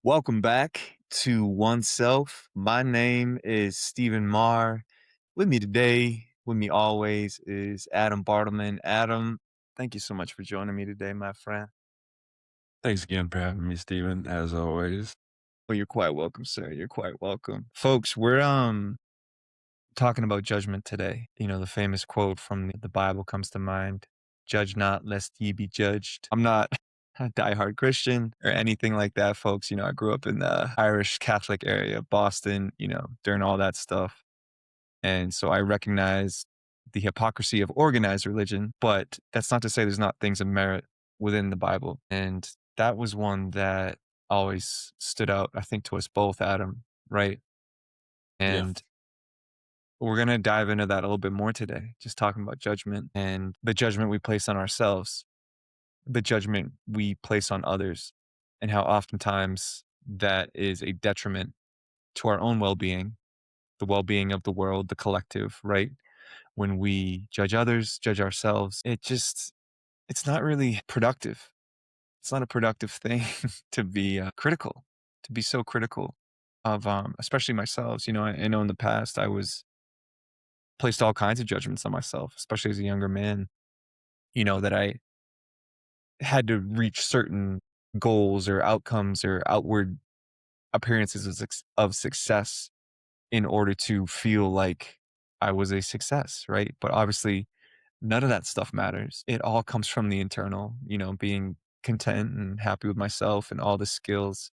Welcome back to Oneself. My name is Stephen Maher. With me today, with me always, is Adam Bartleman. Adam, thank you so much for joining me today, my friend. Thanks again for having me, Steven, as always. Well, you're quite welcome, sir. You're quite welcome. Folks, we're talking about judgment today. You know, the famous quote from the Bible comes to mind. Judge not lest ye be judged. I'm not a diehard Christian or anything like that, folks. You know, I grew up in the Irish Catholic area of Boston, you know, during all that stuff. And so I recognize the hypocrisy of organized religion, but that's not to say there's not things of merit within the Bible. And that was one that always stood out, I think, to us both, Adam, right? Yeah. And we're going to dive into that a little bit more today, just talking about judgment and the judgment we place on ourselves, the judgment we place on others, and how oftentimes that is a detriment to our own well being, the well being of the world, the collective, right? When we judge others, judge ourselves, it's not really productive. It's not a productive thing to be critical, to be so critical of, especially myself. You know, I know in the past I was placed all kinds of judgments on myself, especially as a younger man, you know, that I had to reach certain goals or outcomes or outward appearances of success in order to feel like I was a success, right? But obviously, none of that stuff matters. It all comes from the internal, you know, being content and happy with myself and all the skills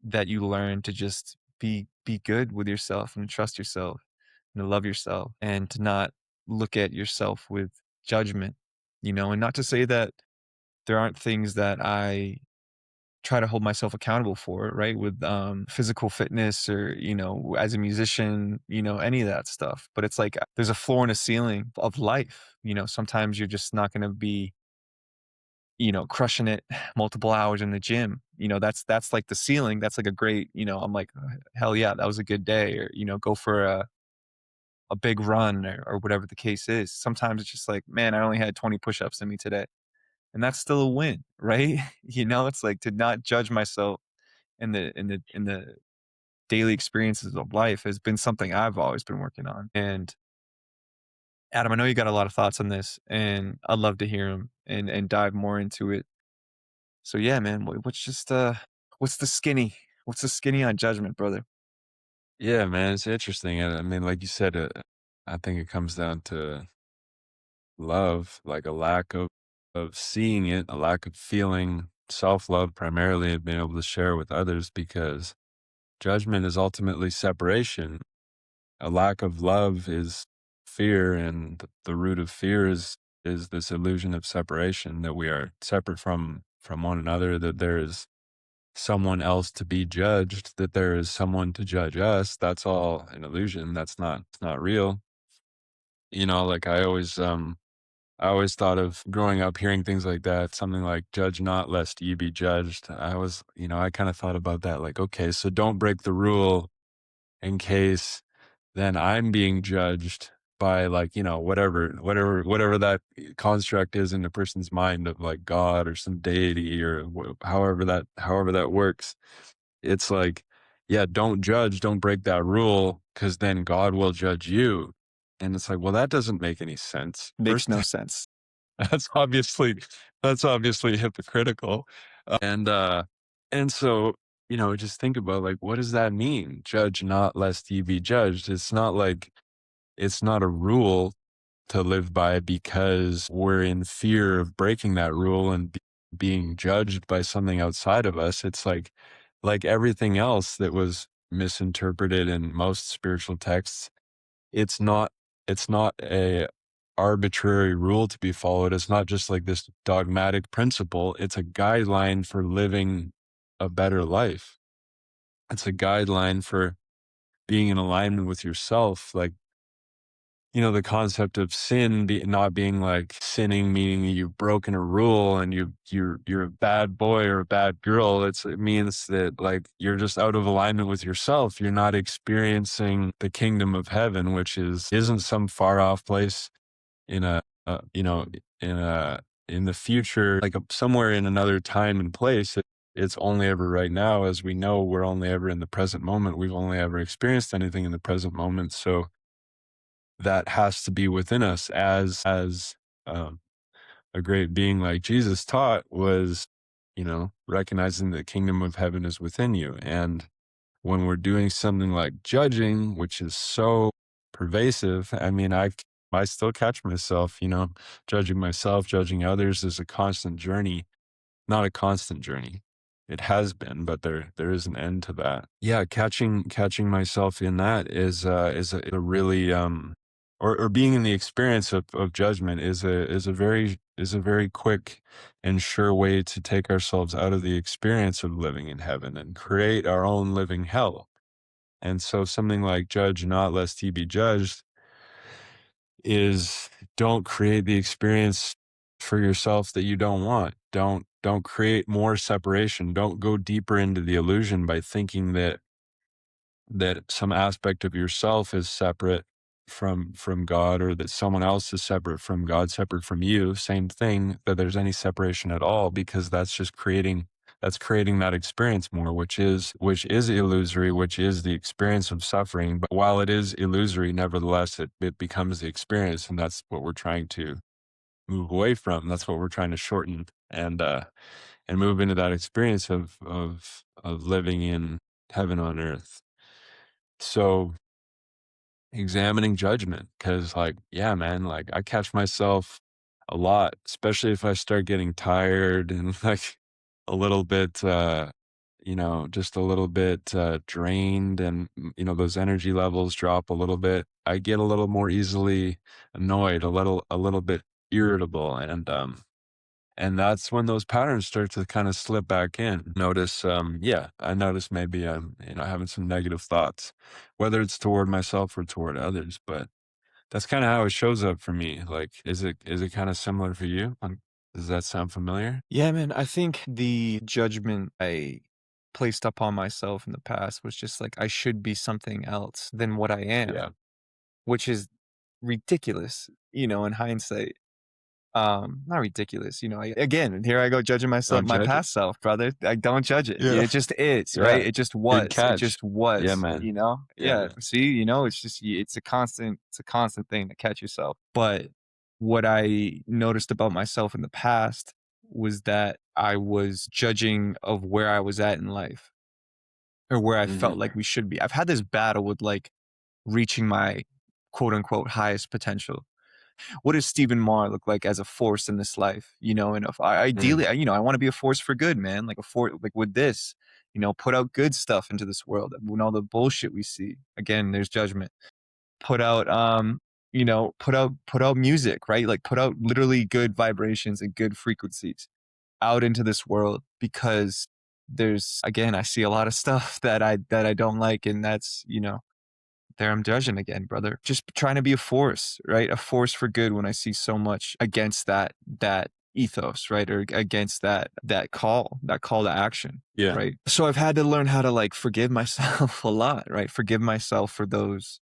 that you learn to just be good with yourself and trust yourself and to love yourself and to not look at yourself with judgment, you know, and not to say that there aren't things that I try to hold myself accountable for, right? With physical fitness or, you know, as a musician, you know, any of that stuff. But it's like there's a floor and a ceiling of life. You know, sometimes you're just not going to be, you know, crushing it multiple hours in the gym. You know, that's like the ceiling. That's like a great, you know, I'm like, hell yeah, that was a good day. Or, you know, go for a big run or whatever the case is. Sometimes it's just like, man, I only had 20 push-ups in me today. And that's still a win, right? You know, it's like to not judge myself in the daily experiences of life has been something I've always been working on. And Adam, I know you got a lot of thoughts on this, and I'd love to hear them and dive more into it. So yeah, man, what's the skinny? What's the skinny on judgment, brother? Yeah, man, it's interesting. And I mean, like you said, I think it comes down to love, like a lack of seeing it, a lack of feeling self-love primarily and being able to share with others because judgment is ultimately separation. A lack of love is fear, and the root of fear is this illusion of separation that we are separate from one another, that there is someone else to be judged, that there is someone to judge us. That's all an illusion. It's not real. You know, like I always thought of growing up hearing things like that, something like judge not lest ye be judged. I kind of thought about that like, okay, so don't break the rule in case then I'm being judged by like, whatever that construct is in a person's mind of like God or some deity or however that works. It's like, yeah, don't judge, don't break that rule, because then God will judge you. And it's like, well, that doesn't make any sense. Makes First, no sense. that's obviously that's obviously hypocritical. And and so, just think about like, what does that mean? Judge not lest ye be judged. It's not a rule to live by because we're in fear of breaking that rule and being judged by something outside of us. It's like everything else that was misinterpreted in most spiritual texts. It's not it's not a arbitrary rule to be followed. It's not just like this dogmatic principle. It's a guideline for living a better life. It's a guideline for being in alignment with yourself. Like, the concept of not being like sinning, meaning you've broken a rule and you're a bad boy or a bad girl. It means that like you're just out of alignment with yourself. You're not experiencing the kingdom of heaven, which isn't some far off place in in a in the future, like somewhere in another time and place. it's only ever right now. As we know, we're only ever in the present moment. We've only ever experienced anything in the present moment. So that has to be within us as um, a great being like Jesus taught was, recognizing the kingdom of heaven is within you. And when we're doing something like judging, which is so pervasive, I mean, I still catch myself, judging myself, judging others is a constant journey, not a constant journey. It has been, but there is an end to that. Yeah, catching myself in that is a really or being in the experience of judgment is a very quick and sure way to take ourselves out of the experience of living in heaven and create our own living hell. And so something like judge not lest ye be judged is don't create the experience for yourself that you don't want. Don't create more separation. Don't go deeper into the illusion by thinking that some aspect of yourself is separate from God, or that someone else is separate from God, separate from you. Same thing, that there's any separation at all, because that's creating that experience more, which is illusory, which is the experience of suffering. But while it is illusory, nevertheless, it becomes the experience, and that's what we're trying to move away from. That's what we're trying to shorten and move into that experience of living in heaven on earth. So examining judgment, because like, yeah, man, like I catch myself a lot, especially if I start getting tired and like a little bit, just a little bit drained, and those energy levels drop a little bit. I get a little more easily annoyed, a little bit irritable, and that's when those patterns start to kind of slip back in. I notice maybe I'm, having some negative thoughts, whether it's toward myself or toward others. But that's kind of how it shows up for me. Like, is it kind of similar for you? Does that sound familiar? Yeah, man, I think the judgment I placed upon myself in the past was just like I should be something else than what I am, Yeah. which is ridiculous, in hindsight. Not ridiculous, again, here I go judging myself, Don't my judge it. past self, brother. I don't judge it. Yeah. It just is, right? Yeah. It just Good was. It catch. just Yeah, was, man. Yeah, Yeah. man. See, it's a constant thing to catch yourself. But what I noticed about myself in the past was that I was judging of where I was at in life, or where I felt Hmm. like we should be. I've had this battle with like reaching my quote unquote highest potential. What does Stephen Maher look like as a force in this life? And if Mm. ideally, I want to be a force for good, man. Like a force, like with this, put out good stuff into this world. When all the bullshit we see, again, there's judgment. Put out, put out music, right? Like put out literally good vibrations and good frequencies out into this world, because there's, again, I see a lot of stuff that I don't like, and that's, there I'm judging again, brother. Just trying to be a force, right? A force for good when I see so much against that ethos, right? Or against that call to action, Yeah. right? So I've had to learn how to like forgive myself a lot, right? Forgive myself for those.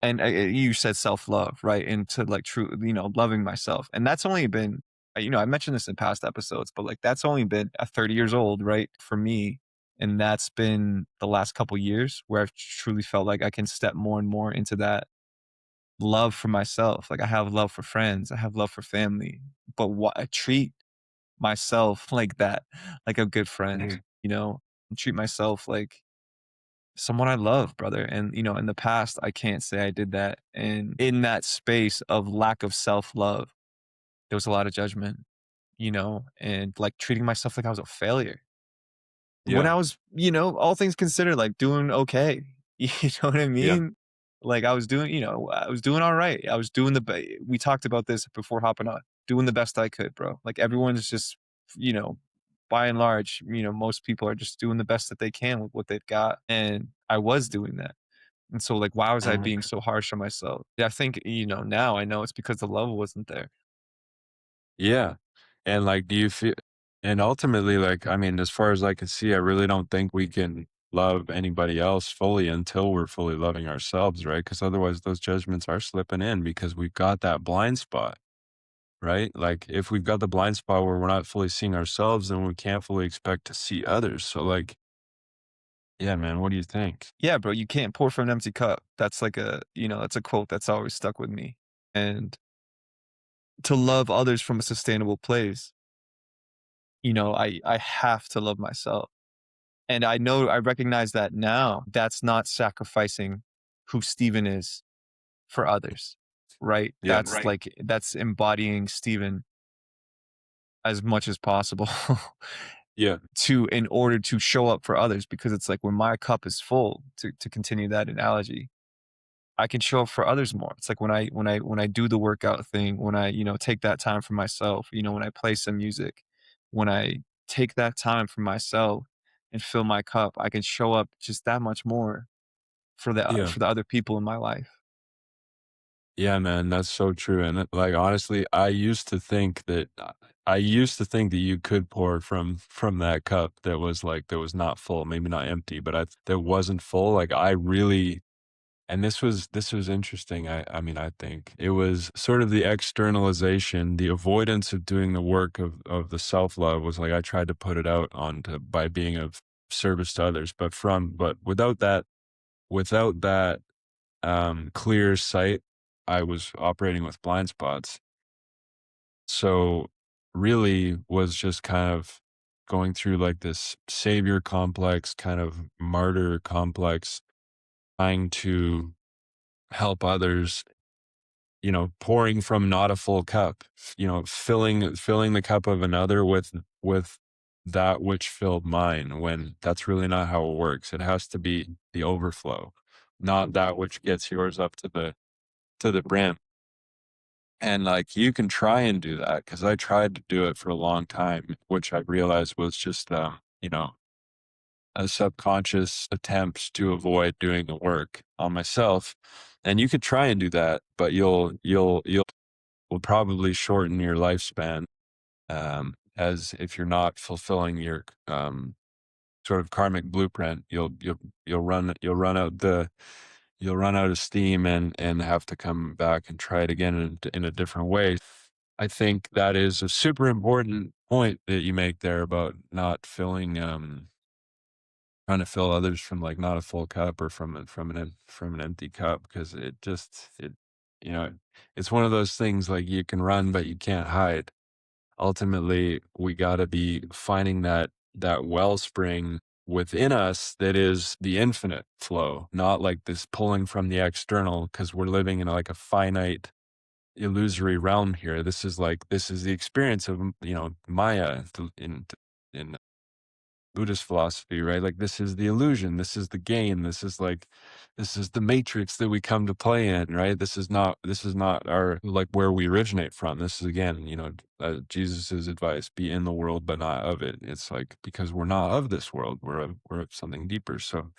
And you said self-love, right? And to like true, loving myself. And that's only been, I mentioned this in past episodes, but like that's only been at 30 years old, right? For me. And that's been the last couple years where I've truly felt like I can step more and more into that love for myself. Like I have love for friends, I have love for family, but what I treat myself like that, like a good friend, Mhm. and treat myself like someone I love, brother. And, in the past, I can't say I did that. And in that space of lack of self love, there was a lot of judgment, and like treating myself like I was a failure. When Yeah. I was, all things considered, like doing okay. You know what I Yeah. mean? Like I was doing all right. I was doing we talked about this before hopping on, doing the best I could, bro. Like everyone's just, you know, by and large, most people are just doing the best that they can with what they've got. And I was doing that. And so like, why was I Mhm. being so harsh on myself? Yeah, I think, now I know it's because the love wasn't there. Yeah. And like, do you feel, and ultimately, like, I mean, as far as I can see, I really don't think we can love anybody else fully until we're fully loving ourselves, right? Because otherwise, those judgments are slipping in because we've got that blind spot. right? Like if we've got the blind spot where we're not fully seeing ourselves, then we can't fully expect to see others. So like, yeah, man, what do you think? Yeah, bro, you can't pour from an empty cup. That's like that's a quote that's always stuck with me. And to love others from a sustainable place, I have to love myself. And I recognize that now. That's not sacrificing who Steven is for others, right? Yeah. That's embodying Steven as much as possible Yeah. to in order to show up for others, because it's like when my cup is full, to continue that analogy, I can show up for others more. It's like when I do the workout thing, when I, take that time for myself, when I play some music, when I take that time for myself and fill my cup, I can show up just that much more Yeah. for the other people in my life. Yeah, man, that's so true. And like honestly, I used to think that you could pour from that cup that was not full, maybe not empty, but that wasn't full. Like I really and this was interesting. I mean, I think it was sort of the externalization, the avoidance of doing the work of the self-love was like I tried to put it out onto by being of service to others, but without that clear sight, I was operating with blind spots. So really was just kind of going through like this savior complex, kind of martyr complex, trying to help others, pouring from not a full cup, filling the cup of another with that which filled mine, when that's really not how it works. It has to be the overflow, not that which gets yours up to the brim. And like you can try and do that because I tried to do it for a long time, which I realized was just a subconscious attempt to avoid doing the work on myself. And you could try and do that, but you'll will probably shorten your lifespan, as if you're not fulfilling your sort of karmic blueprint. You'll run out of steam and have to come back and try it again in a different way. I think that is a super important point that you make there about not filling, trying to fill others from like not a full cup or from an empty cup, because you know it's one of those things like you can run but you can't hide. Ultimately, we got to be finding that wellspring within us that is the infinite flow, not like this pulling from the external, because we're living in like a finite illusory realm here. This is the experience of Maya in Buddhist philosophy, right? Like this is the illusion, this is the game, this is the matrix that we come to play in, right? This is not our like where we originate from. This is again, Jesus's advice: be in the world but not of it. It's like because we're not of this world, we're of something deeper. So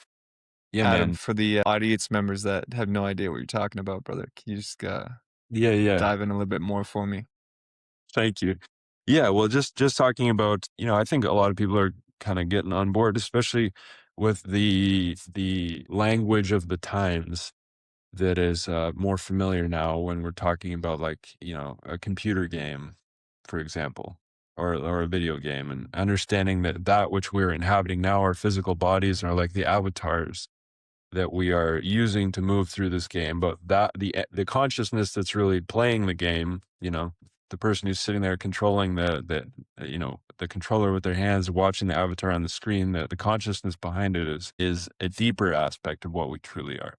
yeah, Adam, man. for the audience members that have no idea what you're talking about, brother, can you just Yeah, yeah. dive in a little bit more for me? Thank you. Yeah, well, just talking about, I think a lot of people are kind of getting on board, especially with the language of the times that is more familiar now when we're talking about like, a computer game, for example, or a video game, and understanding that which we're inhabiting now, our physical bodies are like the avatars that we are using to move through this game, but that the consciousness that's really playing the game, the person who's sitting there controlling the controller with their hands, watching the avatar on the screen, the consciousness behind it is a deeper aspect of what we truly are.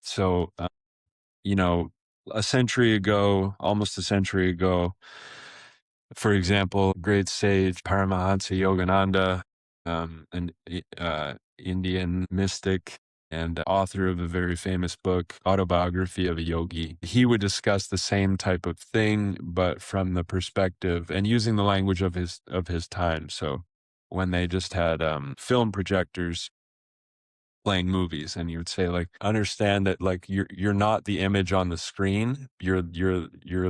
So, you know, a century ago, almost a century ago, for example, great sage Paramahansa Yogananda, an Indian mystic and author of a very famous book, Autobiography of a Yogi. He would discuss the same type of thing, but from the perspective and using the language of his time. So when they just had film projectors playing movies, and you would say like, understand that like you're not the image on the screen, you're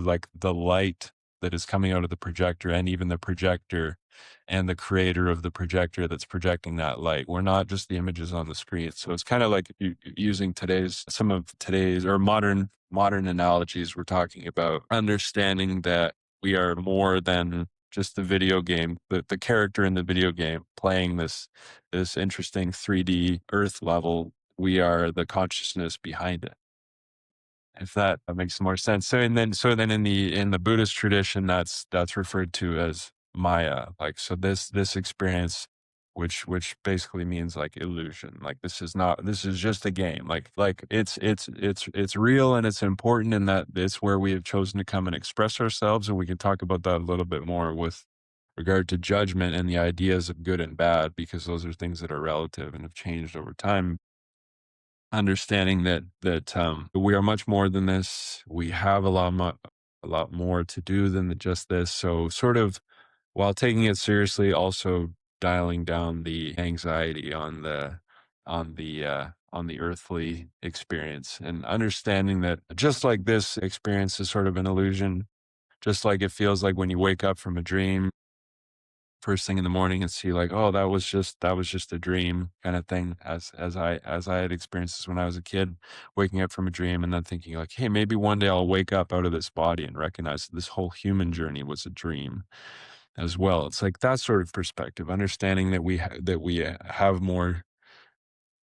like the light that is coming out of the projector, and even the projector and the creator of the projector that's projecting that light. We're not just the images on the screen. So it's kind of like using some of today's or modern analogies. We're talking about understanding that we are more than just the video game, the character in the video game playing this interesting 3D Earth level. We are the consciousness behind it. If that makes more sense. So then in the Buddhist tradition, that's referred to as Maya. Like, so this experience, which basically means like illusion. Like, this is just a game. Like it's real and it's important, and that it's where we have chosen to come and express ourselves. And we can talk about that a little bit more with regard to judgment and the ideas of good and bad, because those are things that are relative and have changed over time. Understanding that we are much more than this. We have a lot more to do than just this. So, sort of, while taking it seriously, also dialing down the anxiety on the earthly experience, and understanding that just like this experience is sort of an illusion, just like it feels like when you wake up from a dream first thing in the morning and see like, oh, that was just a dream kind of thing, as I had experiences when I was a kid, waking up from a dream and then thinking like, hey, maybe one day I'll wake up out of this body and recognize that this whole human journey was a dream as well. It's like that sort of perspective, understanding that we have more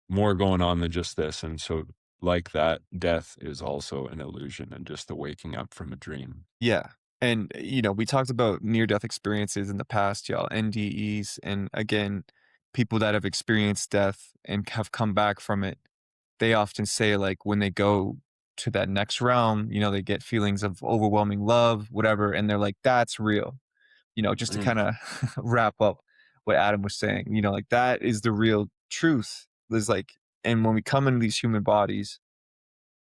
going on than just this. And so, like, that death is also an illusion and just the waking up from a dream. Yeah. And, we talked about near death experiences in the past, y'all, NDEs. And again, people that have experienced death and have come back from it, they often say, like, when they go to that next realm, they get feelings of overwhelming love, whatever. And they're like, that's real, just to Mm. kind of wrap up what Adam was saying, like that is the real truth. There's like, and when we come into these human bodies,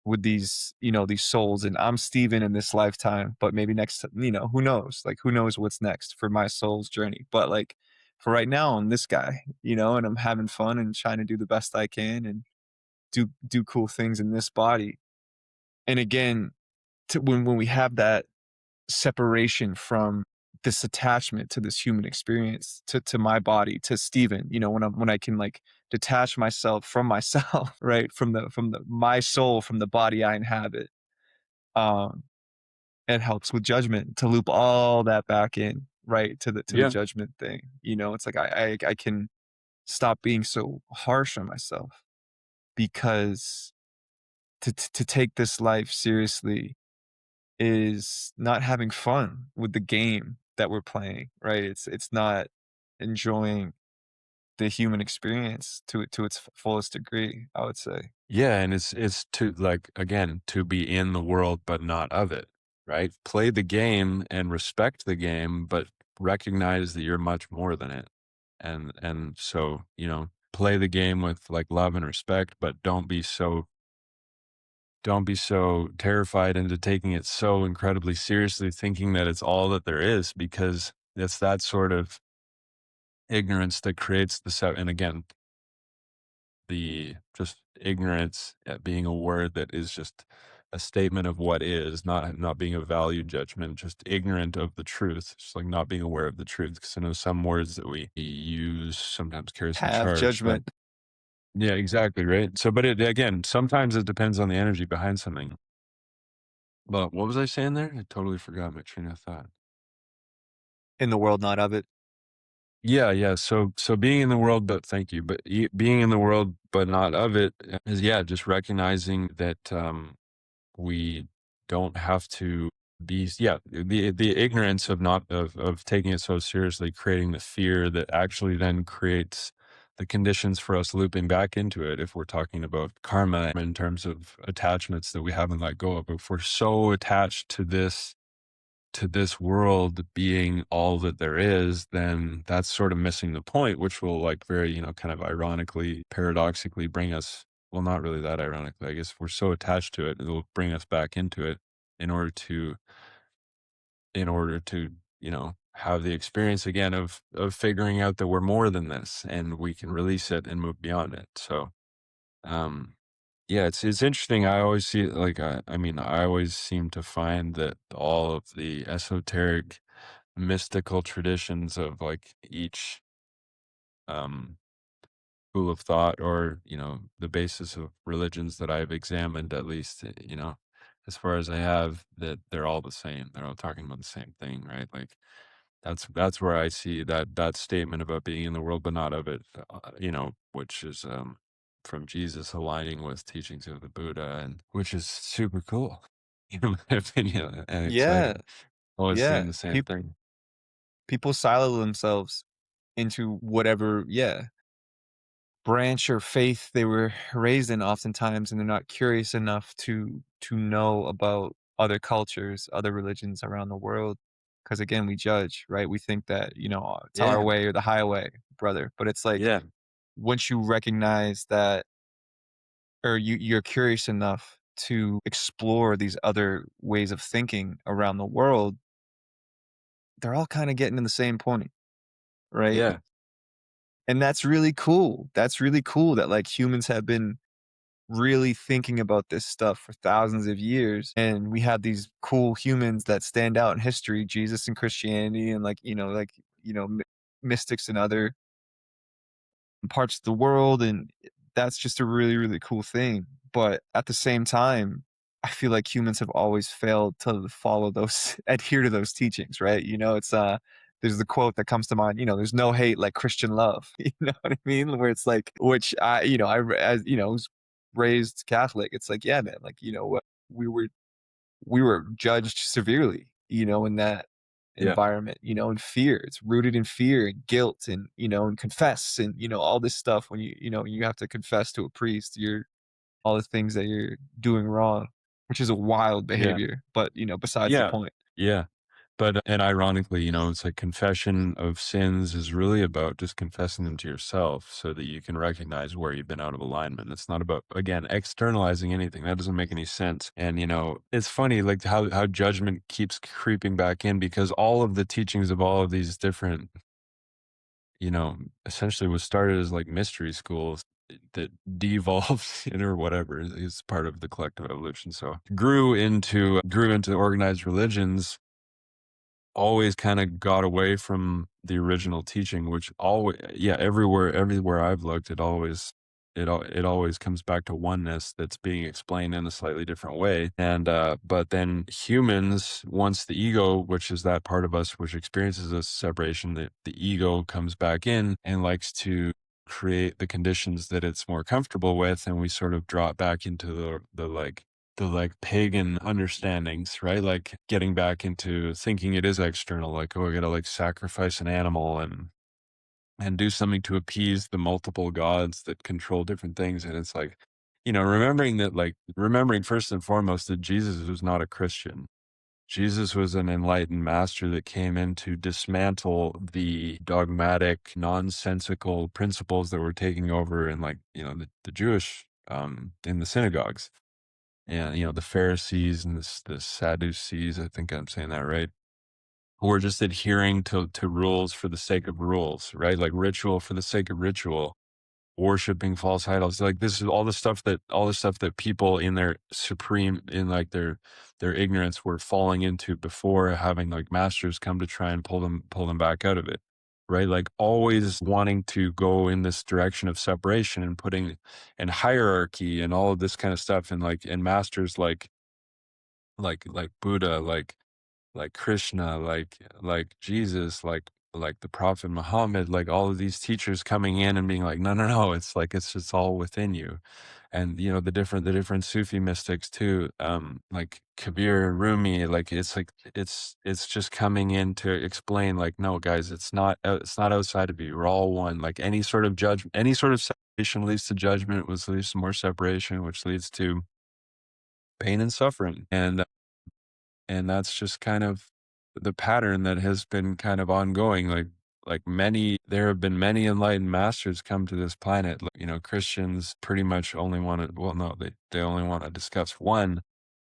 with these souls, and I'm Steven in this lifetime, but maybe next, who knows, like who knows what's next for my soul's journey. But like for right now, I'm this guy, and I'm having fun and trying to do the best I can and do cool things in this body. And again, when we have that separation from this attachment to this human experience, to my body, to Steven, when I can like detach myself from myself, right? From the my soul, from the body I inhabit. Um, it helps with judgment to loop all that back in, right, to the Yeah. judgment thing. It's like I can stop being so harsh on myself, because to take this life seriously is not having fun with the game that we're playing, right? It's not enjoying the human experience to its fullest degree, I would say. Yeah, and it's to, like, again, to be in the world but not of it, right? Play the game and respect the game, but recognize that you're much more than it. And so, play the game with like love and respect, but don't be so terrified into taking it so incredibly seriously, thinking that it's all that there is, because it's that sort of ignorance that creates and again, the just ignorance at being a word that is just a statement of what is, not being a value judgment, just ignorant of the truth, just like not being aware of the truth. Because I know some words that we use sometimes carry some Have charge, but judgment yeah, exactly, right? So, but it again, sometimes it depends on the energy behind something. But what was I saying there? I totally forgot my train of thought. in the world, not of it. Yeah, yeah. So being in the world, but thank you. But being in the world, but not of it, is, yeah, just recognizing that we don't have to be, yeah, the ignorance of not of taking it so seriously, creating the fear that actually then creates the conditions for us looping back into it. If we're talking about karma in terms of attachments that we haven't let go of, if we're so attached to this world being all that there is, then that's sort of missing the point, which will, like, very, kind of ironically, paradoxically bring us, well, not really that ironically, I guess if we're so attached to it, it will bring us back into it in order to, have the experience again of figuring out that we're more than this and we can release it and move beyond it. So, um, yeah, it's interesting. I always see like I mean, I always seem to find that all of the esoteric mystical traditions of like each um school of thought, or the basis of religions that I've examined, at least, as far as I have, that they're all the same. They're all talking about the same thing, right? Like that's where I see that statement about being in the world but not of it, which is from Jesus aligning with teachings of the Buddha, and which is super cool, in my opinion, and Yeah, exciting. Always seeing yeah. the same thing. People silo themselves into whatever, yeah, branch or faith they were raised in oftentimes, and they're not curious enough to know about other cultures, other religions around the world. Because again, we judge, right? We think that, it's our Yeah, way or the highway, brother. But it's like yeah, once you recognize that, or you're curious enough to explore these other ways of thinking around the world, they're all kind of getting to the same point, right? yeah, And that's really cool. That's really cool that like humans have been really thinking about this stuff for thousands of years, and we have these cool humans that stand out in history, Jesus and Christianity, and mystics and other parts of the world, and that's just a really, really cool thing. But at the same time, I feel like humans have always failed to follow those adhere to those teachings, right? It's there's the quote that comes to mind, there's no hate like Christian love. You know what I mean? Where it's like, which as was raised Catholic, it's like, yeah, man, like, what we were we were judged severely, in that yeah, environment, in fear. It's rooted in fear and guilt and, and confess and, all this stuff when you have to confess to a priest, all the things that you're doing wrong, which is a wild yeah. behavior, but, besides the Yeah, point. yeah. But and ironically, it's like confession of sins is really about just confessing them to yourself so that you can recognize where you've been out of alignment. It's not about, again, externalizing anything. That doesn't make any sense. And it's funny like how judgment keeps creeping back in because all of the teachings of all of these different, essentially was started as like mystery schools that devolved or whatever is part of the collective evolution. So grew into organized religions always kinda got away from the original teaching, which always yeah, everywhere I've looked, it always comes back to oneness that's being explained in a slightly different way, and, but then humans, once the ego, which is that part of us which experiences this separation, the ego comes back in and likes to create the conditions that it's more comfortable with, and we sort of drop back into the pagan understandings, right? Like getting back into thinking it is external, like, oh, I gotta like sacrifice an animal and do something to appease the multiple gods that control different things. And it's like, remembering first and foremost that Jesus was not a Christian. Jesus was an enlightened master that came in to dismantle the dogmatic, nonsensical principles that were taking over in the Jewish in the synagogues and the Pharisees and the Sadducees, I think I'm saying that right, who are just adhering to rules for the sake of rules, right? Like ritual for the sake of ritual, worshiping false idols. Like this is all the stuff that people in their their ignorance were falling into before having like masters come to try and pull them back out of it. Right? Like always wanting to go in this direction of separation and putting and hierarchy and all of this kind of stuff and masters like Buddha, like Krishna, like Jesus, like the Prophet Muhammad, like all of these teachers coming in and being like, no, no, no, it's like it's just all within you. And the different Sufi mystics too, like Kabir and Rumi, it's just coming in to explain like, no, guys, it's not outside of you. We're all one. Like any sort of judgment, any sort of separation leads to judgment, which leads to more separation, which leads to pain and suffering. And that's just kind of the pattern that has been kind of ongoing. There have been many enlightened masters come to this planet. Christians pretty much only want to, well, no, they only want to discuss one.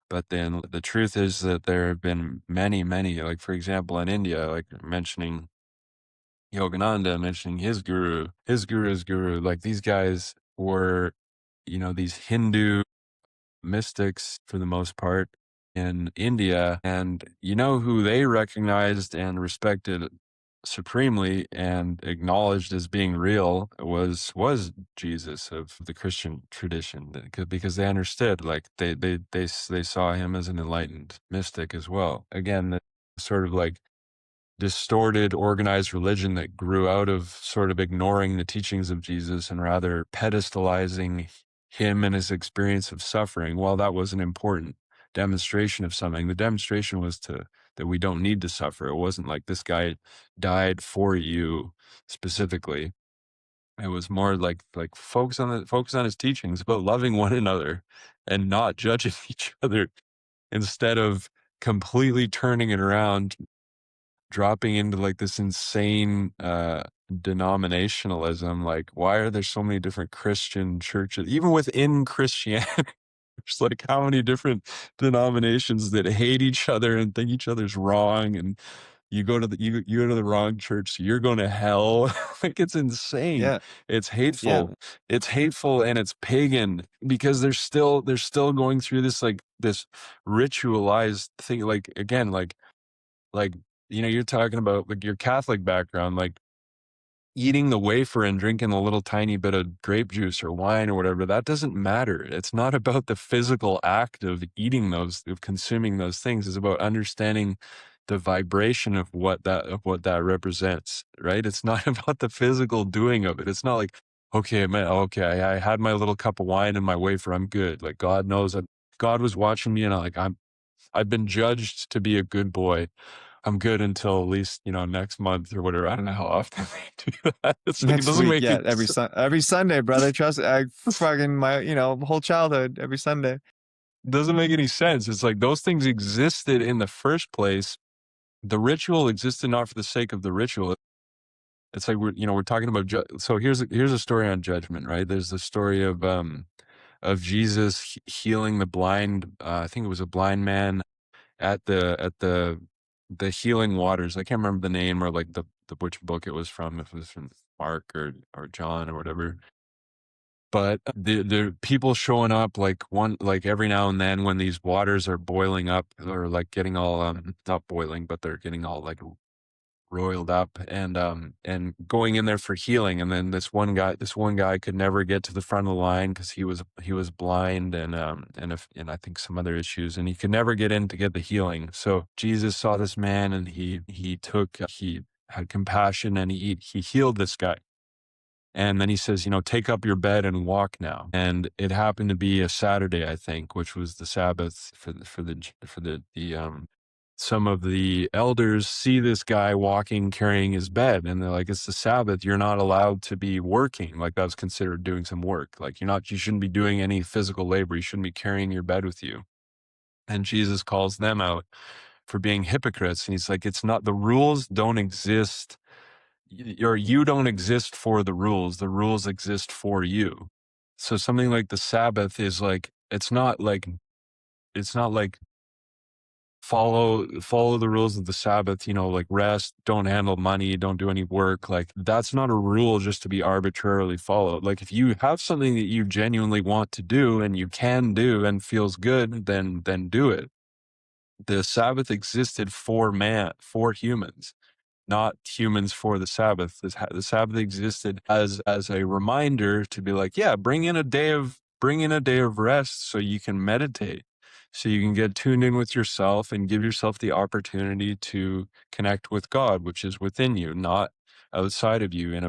But then the truth is that there have been many, many, like, for example, in India, like mentioning Yogananda, mentioning his guru, like these guys were, these Hindu mystics for the most part in India. And you know who they recognized and respected supremely and acknowledged as being real was Jesus of the Christian tradition, because they understood, like they saw him as an enlightened mystic as well. Again, the sort of like distorted organized religion that grew out of sort of ignoring the teachings of Jesus and rather pedestalizing him and his experience of suffering. While that was an important demonstration of something, the demonstration was that we don't need to suffer. It wasn't like this guy died for you specifically. It was more like focus on his teachings about loving one another and not judging each other, instead of completely turning it around, dropping into like this insane denominationalism. Like, why are there so many different Christian churches even within Christianity? There's like how many different denominations that hate each other and think each other's wrong, and you go to the wrong church, so you're going to hell. Like, it's insane. Yeah. It's Yeah. hateful. It's hateful and it's pagan, because they're still going through this, like this ritualized thing. Like, again, like, you're talking about like your Catholic background, like eating the wafer and drinking a little tiny bit of grape juice or wine or whatever, that doesn't matter. It's not about the physical act of eating those, of consuming those things. It's about understanding the vibration of what that represents, right? It's not about the physical doing of it. It's not like, okay, man, okay, I had my little cup of wine and my wafer, I'm good. Like, God knows that God was watching me, and I've been judged to be a good boy. I'm good until at least, next month or whatever. I don't know how often they do that. It's like, it Next doesn't week, make yeah, any every Sunday, brother. Trust I fucking my whole childhood every Sunday. doesn't make any sense. It's like those things existed in the first place. The ritual existed not for the sake of the ritual. It's like we're talking about so here's a story on judgment, right? There's the story of Jesus healing the blind, I think it was a blind man at the healing waters. I can't remember the name, or like the which book it was from, if it was from Mark or John or whatever. But the people showing up, like every now and then, when these waters are boiling up, or like getting all not boiling, but they're getting all like roiled up, and going in there for healing. And then this one guy could never get to the front of the line because he was blind, and I think some other issues, and he could never get in to get the healing. So Jesus saw this man, and he had compassion, and he healed this guy. And then he says, take up your bed and walk now. And it happened to be a Saturday, I think, which was the Sabbath for the some of the elders see this guy walking, carrying his bed, and they're like, it's the Sabbath. You're not allowed to be working. Like, that was considered doing some work. Like, you shouldn't be doing any physical labor. You shouldn't be carrying your bed with you. And Jesus calls them out for being hypocrites. And he's like, it's not, the rules don't exist, or you don't exist for the rules exist for you. So something like the Sabbath is like, it's not like follow the rules of the Sabbath, like rest, don't handle money, don't do any work. Like, that's not a rule just to be arbitrarily followed. Like, if you have something that you genuinely want to do and you can do and feels good, then do it. The Sabbath existed for humans, not humans for the Sabbath. The Sabbath existed as a reminder to be like, yeah, bring in a day of rest so you can meditate, so you can get tuned in with yourself and give yourself the opportunity to connect with God, which is within you, not outside of you in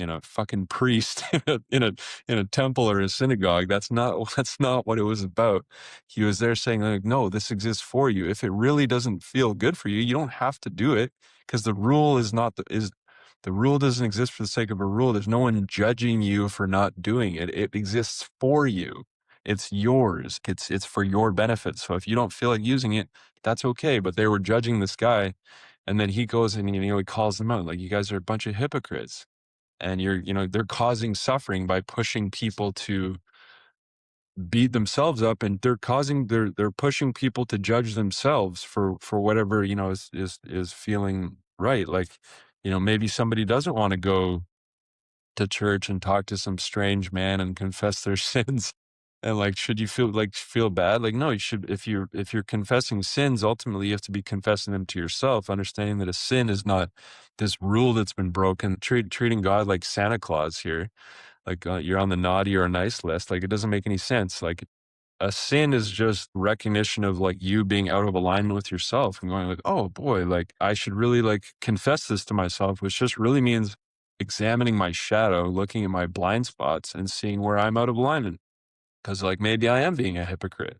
a fucking priest in a temple or a synagogue. That's not what it was about. He was there saying, like, no, this exists for you. If it really doesn't feel good for you, you don't have to do it, because the rule the rule doesn't exist for the sake of a rule. There's no one judging you for not doing it. It exists for you. It's yours. It's for your benefit. So if you don't feel like using it, that's okay. But they were judging this guy, and then he goes and he calls them out, like, you guys are a bunch of hypocrites, and they're causing suffering by pushing people to beat themselves up, and they're pushing people to judge themselves for whatever is feeling right. Like, maybe somebody doesn't want to go to church and talk to some strange man and confess their sins, And, like, should you feel bad? Like, no, you should if you're confessing sins, ultimately, you have to be confessing them to yourself, understanding that a sin is not this rule that's been broken, treating God like Santa Claus here, like, you're on the naughty or nice list, like, it doesn't make any sense, like, a sin is just recognition of, like, you being out of alignment with yourself and going like, "Oh, boy, like, I should really, like, confess this to myself," which just really means examining my shadow, looking at my blind spots, and seeing where I'm out of alignment. 'Cause, like, maybe I am being a hypocrite,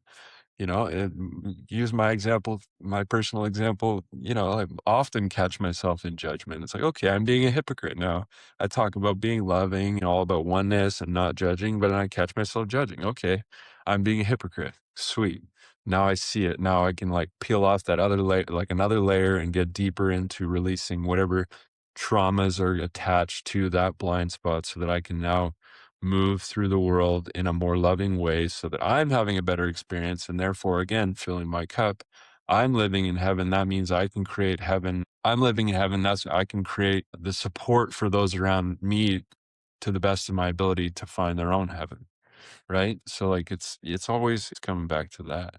and use my example, my personal example, I often catch myself in judgment. It's like, "Okay, I'm being a hypocrite now." I talk about being loving and all about oneness and not judging, but then I catch myself judging. "Okay, I'm being a hypocrite. Sweet. Now I see it. Now I can, like, peel off that other layer, like, another layer, and get deeper into releasing whatever traumas are attached to that blind spot so that I can now move through the world in a more loving way so that I'm having a better experience and therefore, again, filling my cup. I'm living in heaven. That means I can create heaven. I'm living in heaven. That's I can create the support for those around me to the best of my ability to find their own heaven. Right. So like it's always coming back to that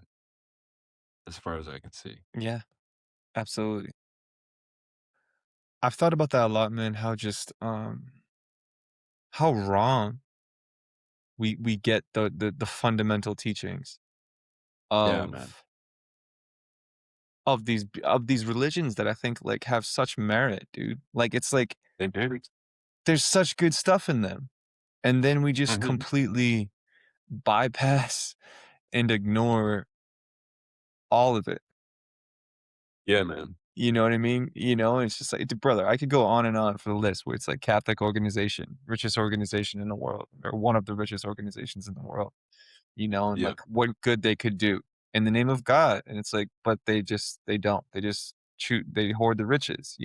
as far as I can see. Yeah, absolutely. I've thought about that a lot, man, how just, how wrong we get the fundamental teachings Yeah, man. of these religions that I think, like, have such merit, dude. Like, it's like, They do. there's such good stuff in them, and then we just Mhm. completely bypass and ignore all of it. Yeah, man. You know what I mean? It's just like, brother, I could go on and on for the list where it's like Catholic organization, richest organization in the world, or one of the richest organizations in the world, and Yeah. like what good they could do in the name of God. And it's like, but they don't. They just they hoard the riches,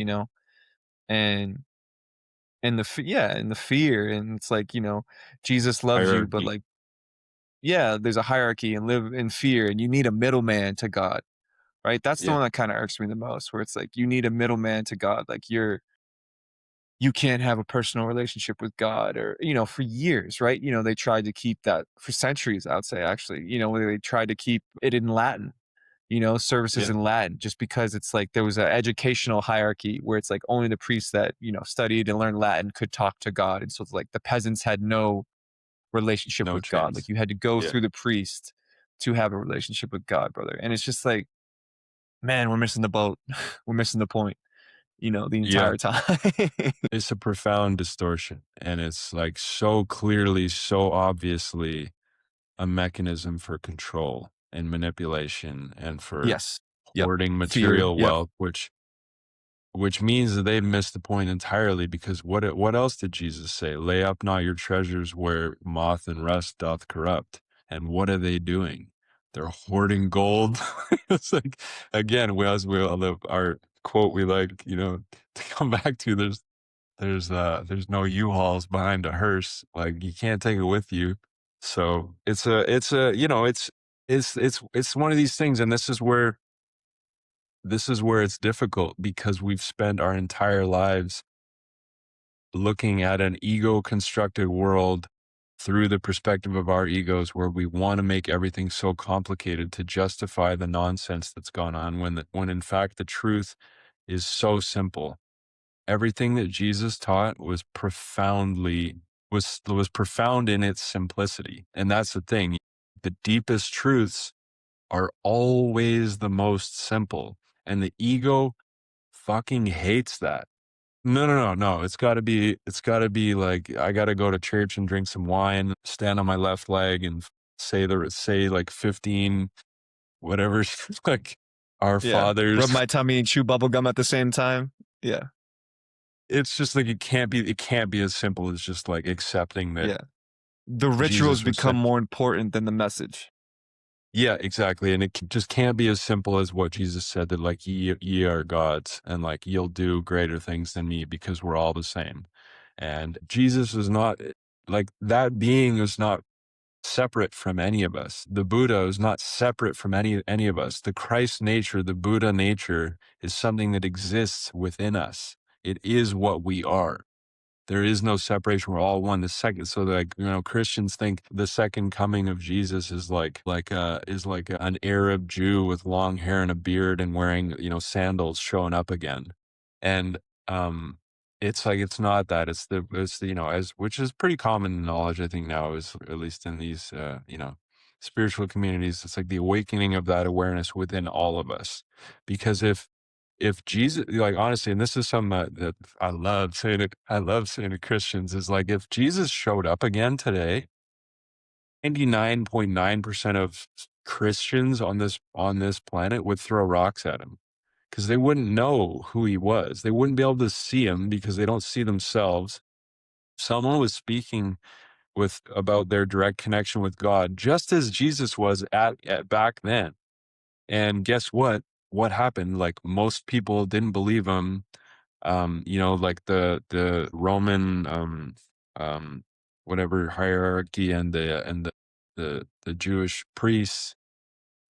and and the fear. And it's like, Jesus loves you, but Hierarchy. like, yeah, there's a hierarchy and live in fear, and you need a middleman to God. Right? That's the Yeah. one that kinda irks me the most, where it's like, you need a middleman to God, like, you can't have a personal relationship with God, or, for years, right? They tried to keep that for centuries, I would say, actually, where they tried to keep it in Latin, services Yeah. in Latin, just because it's like there was an educational hierarchy where it's like only the priests that, studied and learned Latin could talk to God, and so it's like the peasants had no relationship No with God, like, chance. you had to go Yeah. through the priest to have a relationship with God, brother, and it's just like, man, we're missing the boat. We're missing the point, the Yeah. entire time. It's a profound distortion, and it's, like, so clearly, so obviously a mechanism for control and manipulation and for Yes. Yep. hoarding Fear. material Yep. wealth, which means that they've missed the point entirely because what else did Jesus say? "Lay up not your treasures where moth and rust doth corrupt." And what are they doing? They're hoarding gold. It's like, again, we all the our quote we like, to come back to, there's no U-Hauls behind a hearse, like, you can't take it with you. So, it's one of these things, and this is where it's difficult because we've spent our entire lives looking at an ego-constructed world through the perspective of our egos, where we wanna make everything so complicated to justify the nonsense that's gone on when in fact the truth is so simple. Everything that Jesus taught was profound in its simplicity, and that's the thing. The deepest truths are always the most simple, and the ego fucking hates that. No, no, no, no, it's gotta be like, I gotta go to church and drink some wine, stand on my left leg and say, like, 15 whatever, like, Our Yeah. Rub Fathers. my tummy and chew bubble gum at the same time. Yeah. It's just like it can't be as simple as just, like, accepting that Yeah. The rituals Jesus was become sent. more important than the message. Yeah, exactly, and just can't be as simple as what Jesus said, that, like, "Ye are gods, and, like, you'll do greater things than me because we're all the same." And Jesus is not, like, that being is not separate from any of us. The Buddha is not separate from any of us. The Christ nature, the Buddha nature, is something that exists within us. It is what we are. There is no separation. We're all one. The second, so like, Christians think the second coming of Jesus is like an Arab Jew with long hair and a beard and wearing, sandals showing up again. And um it's like it's not that. It's the, as which is pretty common knowledge, I think, now, is at least in these spiritual communities. It's like the awakening of that awareness within all of us. Because if Jesus, like, honestly, and this is something that I love saying to Christians, is like, if Jesus showed up again today, 99.9% of Christians on this planet would throw rocks at him because they wouldn't know who he was. They wouldn't be able to see him because they don't see themselves. Someone was speaking with about their direct connection with God, just as Jesus was at back then. And guess what? What happened? Like, most people didn't believe him. Like the Roman um whatever hierarchy, and the Jewish priests,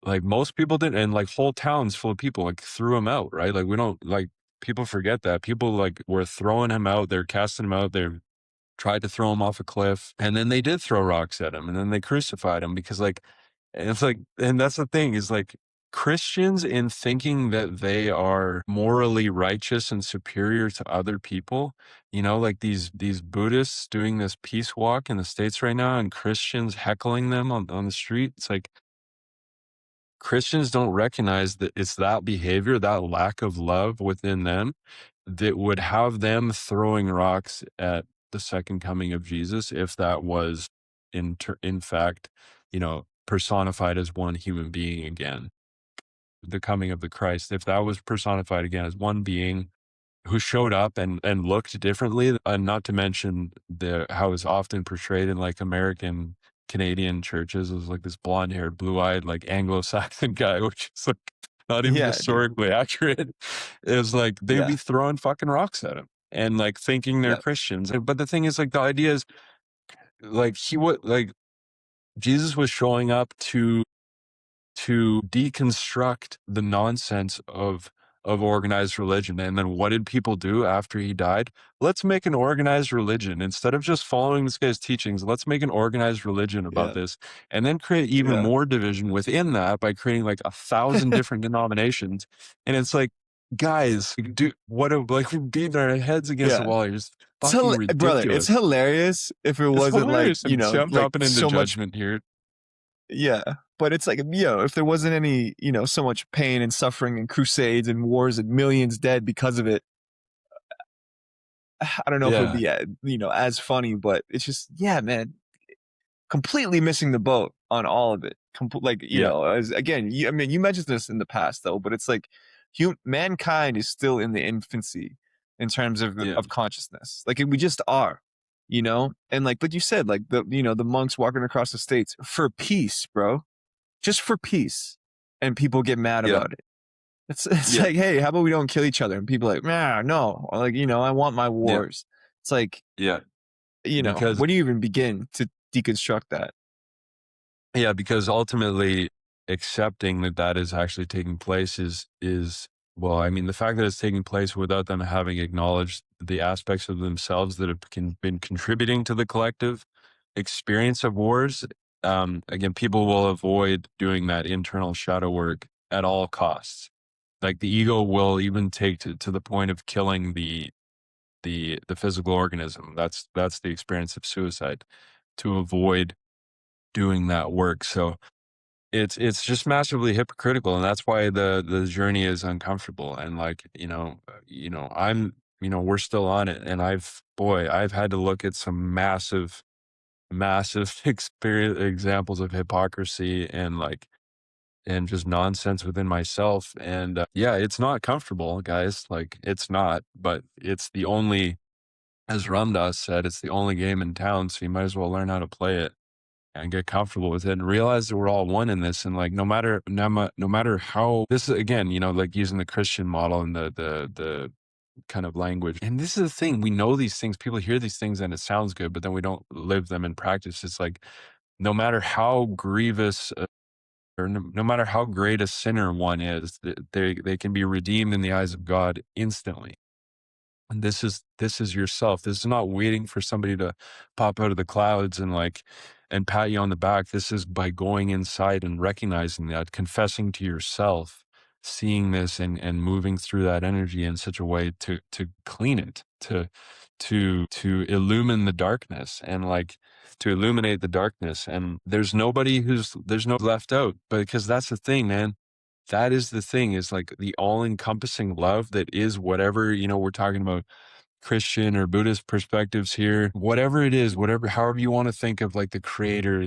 like, most people didn't, and like whole towns full of people like threw him out, right? Like, we don't, like, people forget that people like were throwing him out, they're casting him out, they tried to throw him off a cliff, and then they did throw rocks at him, and then they crucified him because, like, and it's like, and that's the thing, is like, Christians, in thinking that they are morally righteous and superior to other people, like these Buddhists doing this peace walk in the States right now, and Christians heckling them on the street. It's like, Christians don't recognize that it's that behavior, that lack of love within them, that would have them throwing rocks at the second coming of Jesus, if that was in fact, personified as one human being again. The coming of the Christ, if that was personified again as one being who showed up and looked differently, and not to mention the how it's often portrayed in, like, American Canadian churches, as like this blonde-haired, blue-eyed, like, Anglo-Saxon guy, which is like not even Yeah, dude. historically accurate. Is like they'd Yeah. be throwing fucking rocks at him and, like, thinking they're Yep. Christians. But the thing is, like, the idea is, like, he would like Jesus was showing up to deconstruct the nonsense of organized religion. And then what did people do after he died? Let's make an organized religion. Instead of just following this guy's teachings, let's make an organized religion about Yeah. this, and then create even Yeah. more division within that by creating like 1,000 different denominations. And it's like, guys, do what like, we're beating our heads against the Yeah. wall. You're just fucking Brother, it's ridiculous. hilarious if it It's wasn't like, hilarious. And see, I'm like dropping into so much. judgment here. Yeah. But it's like, if there wasn't any, so much pain and suffering and crusades and wars and millions dead because of it, I don't know if it would Yeah. be, as funny, but it's just, yeah, man, completely missing the boat on all of it. Like, Yeah. as again, I mean, you mentioned this in the past though, but it's like mankind is still in the infancy in terms of Yeah. of consciousness. Like, we just are, and like you said, like the monks walking across the states for peace, bro, just for peace, and people get mad Yeah. about it. It's Yeah. like, hey, how about we don't kill each other? And people are like, nah, no, or like, I want my Yeah. wars. It's like, Yeah. Because where do you even begin to deconstruct that? Yeah, because ultimately accepting that that is actually taking place is well, I mean, the fact that it's taking place without them having acknowledged the aspects of themselves that have been contributing to the collective experience of wars. Again, people will avoid doing that internal shadow work at all costs. Like, the ego will even take to the point of killing the physical organism. That's the experience of suicide, to avoid doing that work. So it's just massively hypocritical, and that's why the journey is uncomfortable. And, like, I'm, we're still on it, and I've had to look at some massive experience examples of hypocrisy and, like, and just nonsense within myself. And yeah, it's not comfortable, guys. Like, it's not, but it's the only, as Ramdas said, it's the only game in town, so you might as well learn how to play it and get comfortable with it and realize that we're all one in this. And, like, no matter how, this is, again, like, using the Christian model and the kind of language. And this is the thing, we know these things, people hear these things and it sounds good, but then we don't live them in practice. It's like, no matter how grievous or no matter how great a sinner one is, they can be redeemed in the eyes of God instantly. And this is yourself. This is not waiting for somebody to pop out of the clouds and like and pat you on the back. This is by going inside and recognizing that, confessing to yourself, seeing this and moving through that energy in such a way to clean it, to illumine the darkness and like to illuminate the darkness. And there's no left out. But because that's the thing, man. That is the thing, is like the all-encompassing love that is whatever, we're talking about Christian or Buddhist perspectives here, whatever it is, whatever, however you want to think of like the creator,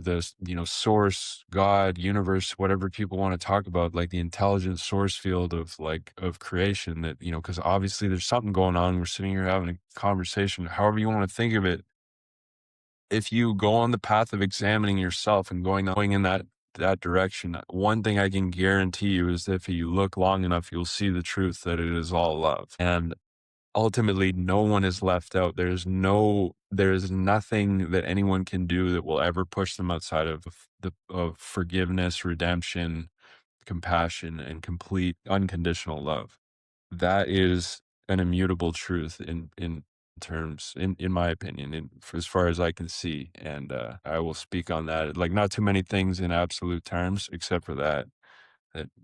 source, God, universe, whatever people want to talk about, like the intelligent source field of like of creation that, because obviously there's something going on. We're sitting here having a conversation, however you want to think of it. If you go on the path of examining yourself and going in that direction, one thing I can guarantee you is that if you look long enough, you'll see the truth that it is all love. And ultimately, no one is left out. There is nothing that anyone can do that will ever push them outside of of forgiveness, redemption, compassion, and complete unconditional love. That is an immutable truth in terms, in my opinion, for as far as I can see. And I will speak on that. Like, not too many things in absolute terms, except for that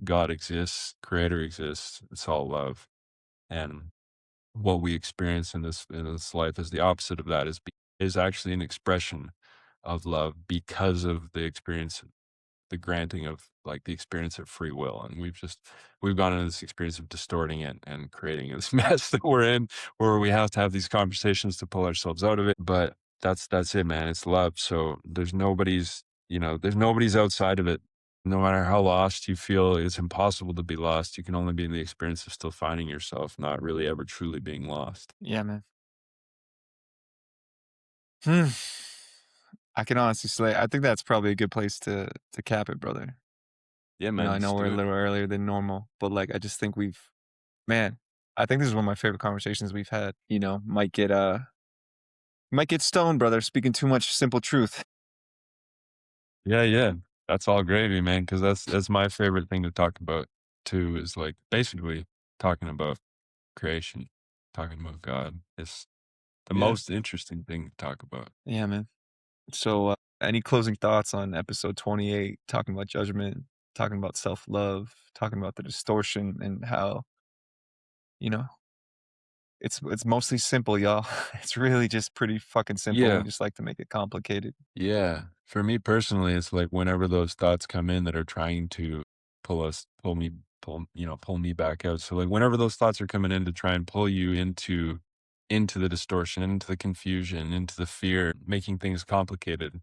God exists, Creator exists. It's all love. And what we experience in this life is the opposite of that, is actually an expression of love because of the granting of like the experience of free will. And we've gone into this experience of distorting it and creating this mess that we're in, where we have to have these conversations to pull ourselves out of it. But that's it, man. It's love. So there's nobody's outside of it. No matter how lost you feel, it's impossible to be lost. You can only be in the experience of still finding yourself, not really ever truly being lost. Yeah, man. Hmm. I can honestly say I think that's probably a good place to cap it, brother. Yeah, You know, man, I know let's we're a do it. little earlier than normal, but, like, I just think man, I think this is one of my favorite conversations we've had, might get stoned, brother, speaking too much simple truth. Yeah, yeah. That's all gravy, man, because that's my favorite thing to talk about too, is like basically talking about creation, talking about God. It's the Yeah. most interesting thing to talk about. Yeah, man. So, any closing thoughts on episode 28, talking about judgment, talking about self-love, talking about the distortion and how, you know, it's mostly simple, y'all. It's really just pretty fucking simple. We Yeah, just like to make it complicated. yeah. For me personally, it's like whenever those thoughts come in that are trying to pull me back out. So like whenever those thoughts are coming in to try and pull you into the distortion, into the confusion, into the fear, making things complicated,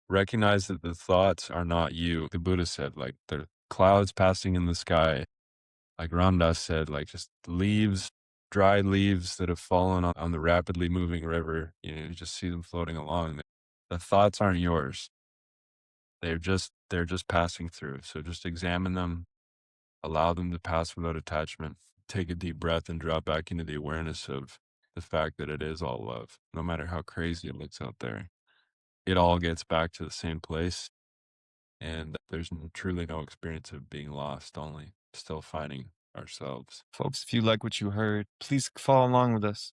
recognize that the thoughts are not you. The Buddha said, like, the clouds passing in the sky. Like Ram Dass said, like, just leaves, dried leaves that have fallen on the rapidly moving river. You just see them floating along. The thoughts aren't yours. They're just passing through. So just examine them, allow them to pass without attachment. Take a deep breath and drop back into the awareness of the fact that it is all love. No matter how crazy it looks out there, it all gets back to the same place. And there's truly no experience of being lost, only still finding ourselves. Folks, if you like what you heard, please follow along with us.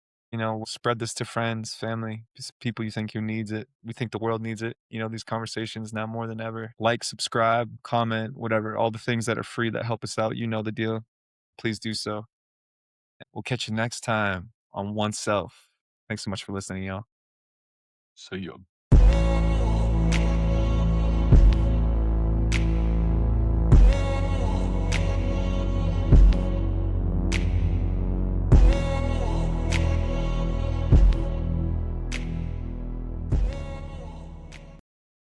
Spread this to friends, family, just people you think who needs it. We think the world needs it. These conversations now more than ever. Like, subscribe, comment, whatever, all the things that are free that help us out. You know the deal. Please do so. We'll catch you next time on Oneself. Thanks so much for listening, y'all. So you